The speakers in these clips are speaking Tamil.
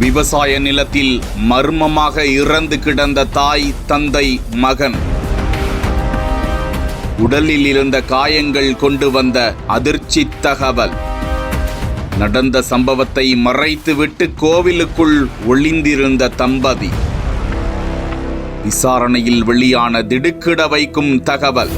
விவசாய நிலத்தில் மர்மமாக இறந்து கிடந்த தாய், தந்தை, மகன். உடலில் இருந்த காயங்கள் கொண்டு வந்த அதிர்ச்சி தகவல். நடந்த சம்பவத்தை மறைத்துவிட்டு கோவிலுக்குள் ஒளிந்திருந்த தம்பதி. விசாரணையில் வெளியான திடுக்கிட வைக்கும் தகவல்.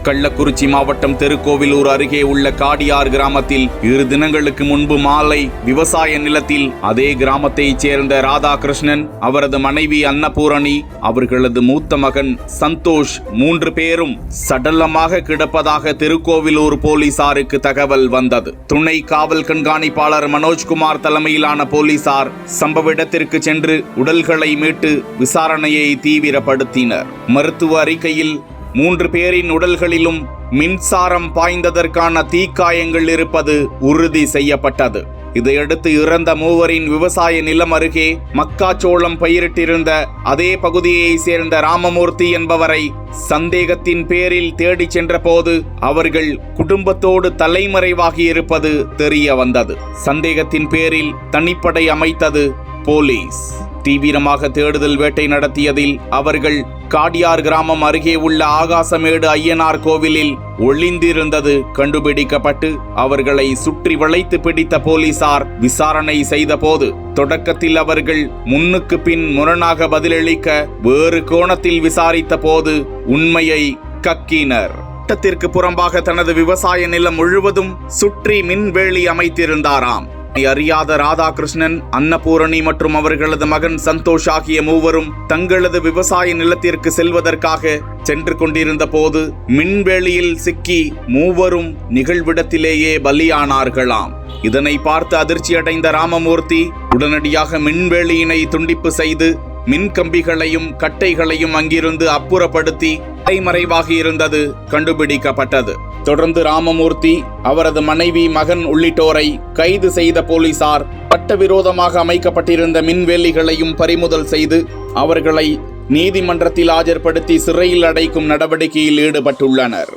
கள்ளக்குறிச்சி மாவட்டம் திருக்கோவிலூர் அருகே உள்ள காடியார் கிராமத்தில் 2 தினங்களுக்கு முன்பு மாலை விவசாய நிலத்தில் அதே கிராமத்தைச் சேர்ந்த ராதாகிருஷ்ணன், அவரது மனைவி அன்னபூரணி, அவர்களது மூத்த மகன் சந்தோஷ் 3 பேரும் சடலமாக கிடப்பதாக திருக்கோவிலூர் போலீசாருக்கு தகவல் வந்தது. துணை காவல் கண்காணிப்பாளர் மனோஜ்குமார் தலைமையிலான போலீசார் சம்பவ இடத்திற்கு சென்று உடல்களை மீட்டு விசாரணையை தீவிரப்படுத்தினர். மருத்துவ அறிக்கையில் 3 பேரின் உடல்களிலும் மின்சாரம் பாய்ந்ததற்கான தீக்காயங்கள் இருப்பது உறுதி செய்யப்பட்டது. இதையடுத்து இறந்த 3 விவசாய நிலம் அருகே மக்காச்சோளம் பயிரிட்டிருந்த அதே பகுதியைச் சேர்ந்த ராமமூர்த்தி என்பவரை சந்தேகத்தின் பேரில் தேடிச் சென்ற போது அவர்கள் குடும்பத்தோடு தலைமறைவாகி இருப்பது தெரிய வந்தது. சந்தேகத்தின் பேரில் தனிப்படை அமைத்தது போலீஸ். தீவிரமாக தேடுதல் வேட்டை நடத்தியதில் அவர்கள் காடியார் கிராமம் அருகே உள்ள ஆகாசமேடு ஐயனார் கோவிலில் ஒளிந்திருந்தது கண்டுபிடிக்கப்பட்டு அவர்களை சுற்றி வளைத்து பிடித்த போலீசார் விசாரணை செய்த போது தொடக்கத்தில் அவர்கள் முன்னுக்கு பின் முரணாக பதிலளிக்க வேறு கோணத்தில் விசாரித்த போது உண்மையை கக்கினர். சட்டத்திற்கு புறம்பாக தனது விவசாய நிலம் முழுவதும் சுற்றி மின்வேலி அமைத்திருந்தாராம். அறியாத ராதாகிருஷ்ணன், அன்னபூரணி மற்றும் அவர்களது மகன் சந்தோஷ் ஆகிய 3 தங்களது விவசாய நிலத்திற்கு செல்வதற்காக சென்று கொண்டிருந்த போது மின்வேலியில் சிக்கி 3 நிகழ்விடத்திலேயே பலியானார்களாம். இதனை பார்த்து அதிர்ச்சியடைந்த ராமமூர்த்தி உடனடியாக மின்வேலியினை துண்டிப்பு செய்து மின் கம்பிகளையும் கட்டைகளையும் அங்கிருந்து அப்புறப்படுத்தி தலைமறைவாகி இருந்தது கண்டுபிடிக்கப்பட்டது. தொடர்ந்து ராமமூர்த்தி, அவரது மனைவி, மகன் உள்ளிட்டோரை கைது செய்த போலீசார் சட்டவிரோதமாக அமைக்கப்பட்டிருந்த மின்வேலிகளையும் பறிமுதல் செய்து அவர்களை நீதிமன்றத்தில் ஆஜர்படுத்தி சிறையில் அடைக்கும் நடவடிக்கையில் ஈடுபட்டுள்ளனர்.